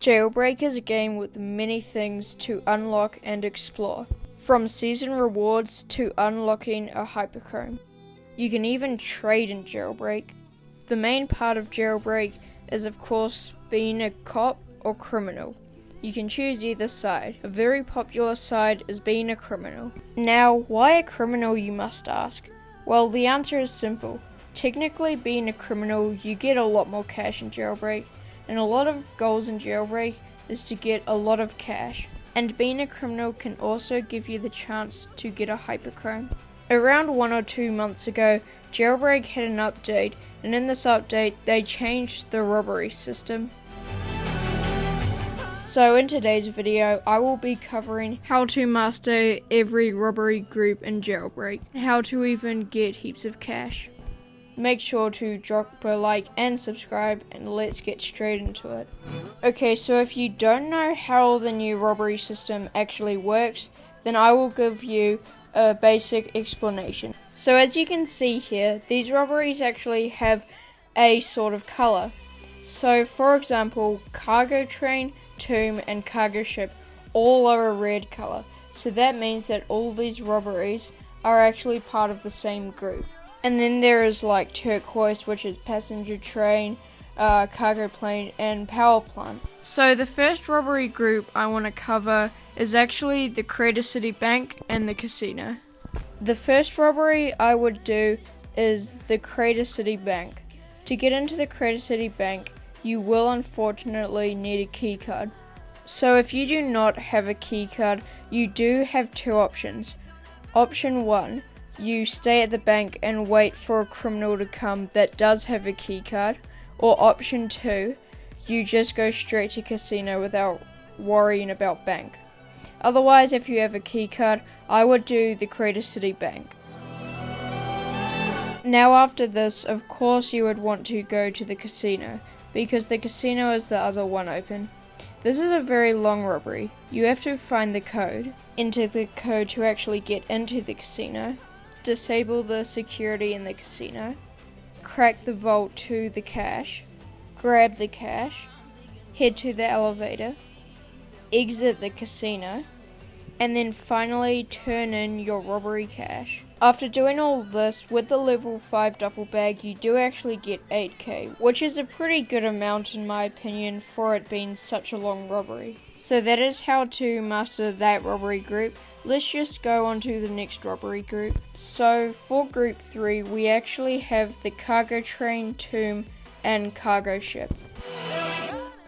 Jailbreak is a game with many things to unlock and explore, from season rewards to unlocking a hyperchrome. You can even trade in Jailbreak. The main part of Jailbreak is of course being a cop or criminal. You can choose either side. A very popular side is being a criminal. Now, why a criminal, you must ask? Well, the answer is simple. Technically, being a criminal, you get a lot more cash in Jailbreak, and a lot of goals in Jailbreak is to get a lot of cash. And being a criminal can also give you the chance to get a hyperchrome. Around 1 or 2 months ago, Jailbreak had an update, and in this update, they changed the robbery system. So in today's video, I will be covering how to master every robbery group in Jailbreak, and how to even get heaps of cash. Make sure to drop a like and subscribe, and let's get straight into it. Okay, so if you don't know how the new robbery system actually works, then I will give you a basic explanation. So as you can see here, these robberies actually have a sort of color. So for example, cargo train, tomb, and cargo ship all are a red color. So that means that all these robberies are actually part of the same group. And then there is like turquoise, which is passenger train, cargo plane, and power plant. So the first robbery group I want to cover is actually the Crater City Bank and the casino. The first robbery I would do is the Crater City Bank. To get into the Crater City Bank, you will unfortunately need a keycard. So if you do not have a keycard, you do have two options. Option 1, you stay at the bank and wait for a criminal to come that does have a keycard. Or option 2, you just go straight to casino without worrying about bank. Otherwise, if you have a keycard, I would do the Crater City Bank. Now after this, of course you would want to go to the casino, because the casino is the other one open. This is a very long robbery. You have to find the code, enter the code to actually get into the casino, disable the security in the casino, crack the vault to the cash, grab the cash, head to the elevator, exit the casino, and then finally turn in your robbery cash. After doing all this, with the level 5 duffel bag, you do actually get 8k, which is a pretty good amount in my opinion for it being such a long robbery. So that is how to master that robbery group. Let's just go on to the next robbery group. So for group 3, we actually have the cargo train, tomb, and cargo ship.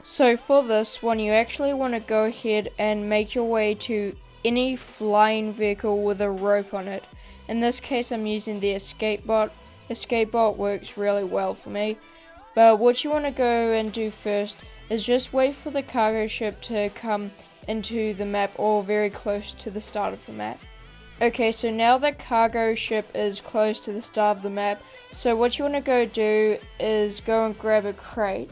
So for this one, you actually want to go ahead and make your way to any flying vehicle with a rope on it. In this case, I'm using the escape bot. Escape bot works really well for me. But what you want to go and do first is just wait for the cargo ship to come into the map or very close to the start of the map. Okay, so now the cargo ship is close to the start of the map, so what you want to go do is go and grab a crate,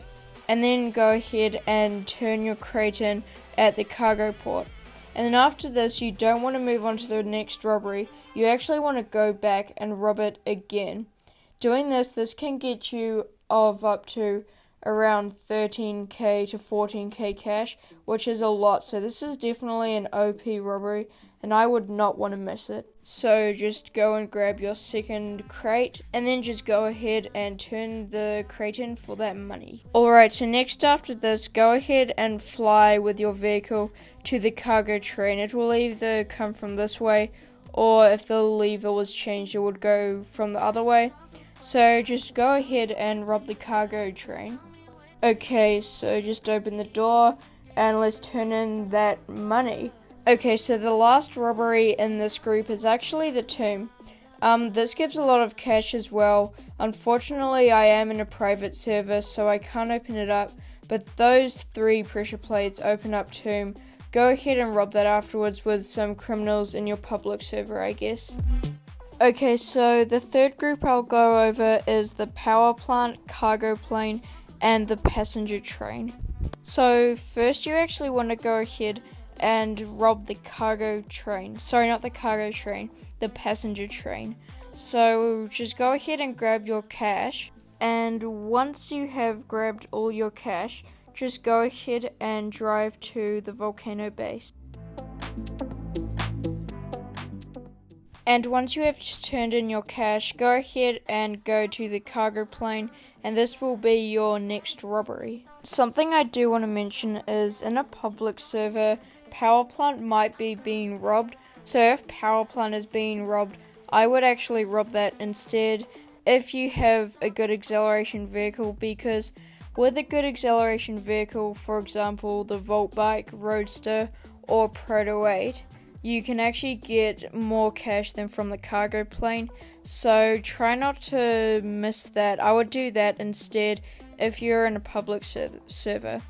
and then go ahead and turn your crate in at the cargo port. And then after this, you don't want to move on to the next robbery. You actually want to go back and rob it again. Doing this can get you of up to around 13k to 14k cash, which is a lot. So this is definitely an OP robbery, and I would not want to miss it. So just go and grab your second crate, and then just go ahead and turn the crate in for that money. Alright, so next after this, go ahead and fly with your vehicle to the cargo train. It will either come from this way, or if the lever was changed, it would go from the other way. So just go ahead and rob the cargo train. Okay, so just open the door and let's turn in that money. Okay, so the last robbery in this group is actually the tomb. This gives a lot of cash as well. Unfortunately, I am in a private server, so I can't open it up. But those 3 pressure plates open up tomb. Go ahead and rob that afterwards with some criminals in your public server, I guess. Okay, so the third group I'll go over is the power plant, cargo plane, and the passenger train. So first you actually want to go ahead and rob the cargo train. Sorry, not the cargo train, the passenger train. So just go ahead and grab your cash, and once you have grabbed all your cash, just go ahead and drive to the volcano base. And once you have turned in your cash, go ahead and go to the cargo plane, and this will be your next robbery. Something I do want to mention is in a public server, power plant might be being robbed. So if power plant is being robbed, I would actually rob that instead if you have a good acceleration vehicle, because with a good acceleration vehicle, for example the Volt Bike, Roadster or Proto 8, you can actually get more cash than from the cargo plane, so try not to miss that. I would do that instead if you're in a public server.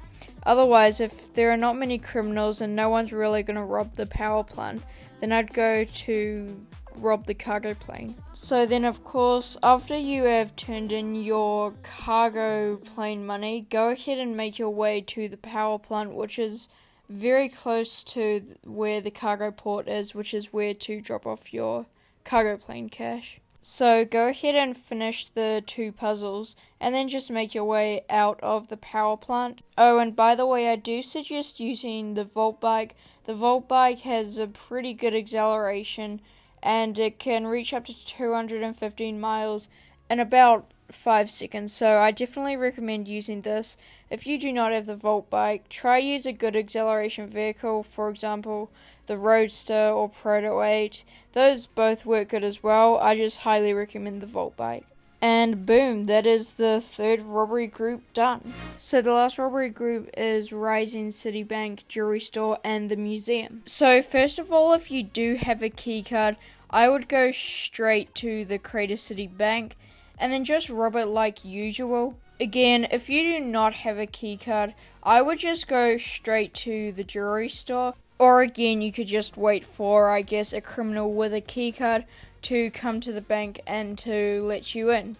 Otherwise, if there are not many criminals and no one's really going to rob the power plant, then I'd go to rob the cargo plane. So then of course, after you have turned in your cargo plane money, go ahead and make your way to the power plant, which is very close to where the cargo port is, which is where to drop off your cargo plane cash. So go ahead and finish the 2 puzzles and then just make your way out of the power plant. Oh, and by the way, I do suggest using the Volt Bike. The Volt Bike has a pretty good acceleration and it can reach up to 215 miles in about 5 seconds, so I definitely recommend using this. If you do not have the Volt Bike, try use a good acceleration vehicle, for example the Roadster or Proto 8. Those both work good as well. I just highly recommend the Volt Bike. And boom, that is the 3rd robbery group done. So the last robbery group is Rising City Bank, Jewelry Store and the Museum. So first of all, if you do have a key card, I would go straight to the Crater City Bank and then just rob it like usual. Again, if you do not have a key card, I would just go straight to the jewelry store. Or again, you could just wait for, I guess, a criminal with a key card to come to the bank and to let you in.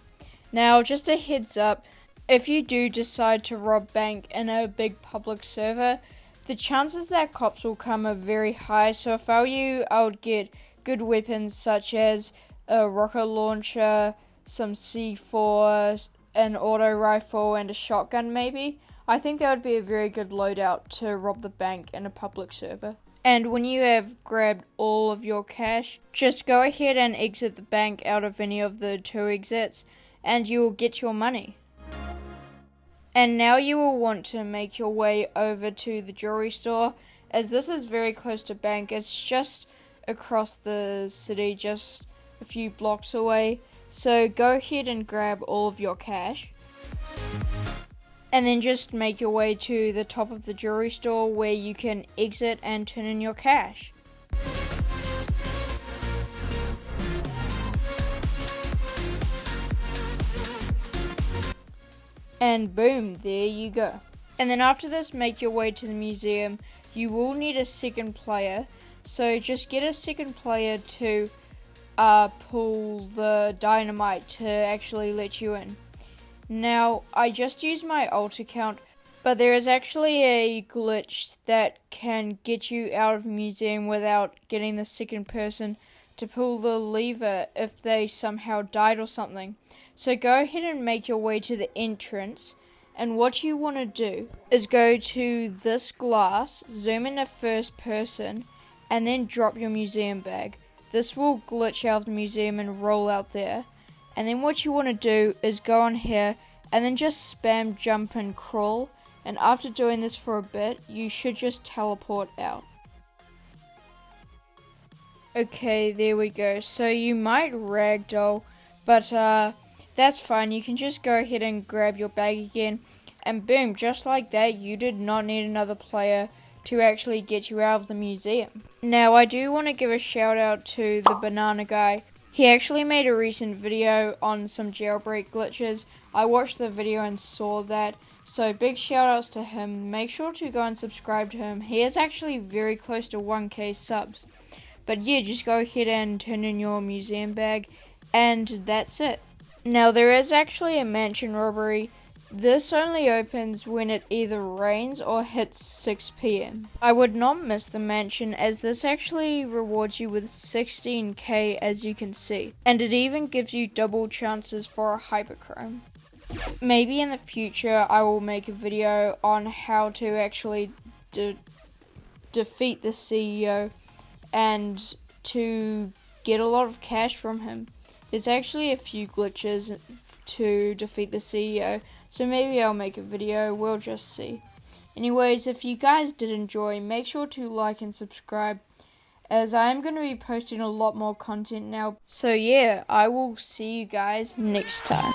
Now, just a heads up, if you do decide to rob bank in a big public server, the chances that cops will come are very high. So if I were you, I would get good weapons such as a rocket launcher, some C4, an auto rifle and a shotgun maybe. I think that would be a very good loadout to rob the bank in a public server. And when you have grabbed all of your cash, just go ahead and exit the bank out of any of the 2 exits and you will get your money. And now you will want to make your way over to the jewelry store, as this is very close to bank. It's just across the city, just a few blocks away. So go ahead and grab all of your cash. And then just make your way to the top of the jewelry store where you can exit and turn in your cash. And boom, there you go. And then after this, make your way to the museum. You will need a second player, so just get a second player to pull the dynamite to actually let you in. Now, I just used my alt account, but there is actually a glitch that can get you out of the museum without getting the second person to pull the lever if they somehow died or something. So go ahead and make your way to the entrance, and what you want to do is go to this glass, zoom in to first person, and then drop your museum bag. This will glitch out of the museum and roll out there. And then what you want to do is go on here and then just spam jump and crawl. And after doing this for a bit, you should just teleport out. Okay, there we go. So you might ragdoll, but that's fine. You can just go ahead and grab your bag again. And boom, just like that, you did not need another player to actually get you out of the museum. Now, I do want to give a shout out to the banana guy. He actually made a recent video on some jailbreak glitches. I watched the video and saw that, so big shout outs to him. Make sure to go and subscribe to him. He is actually very close to 1k subs. But yeah, just go ahead and turn in your museum bag, and that's it. Now, there is actually a mansion robbery. This only opens when it either rains or hits 6 PM. I would not miss the mansion, as this actually rewards you with 16k, as you can see. And it even gives you double chances for a hyperchrome. maybe in the future I will make a video on how to actually defeat the CEO and to get a lot of cash from him. There's actually a few glitches to defeat the CEO, so maybe I'll make a video, we'll just see. Anyways, if you guys did enjoy, make sure to like and subscribe, as I am going to be posting a lot more content now. So yeah, I will see you guys next time.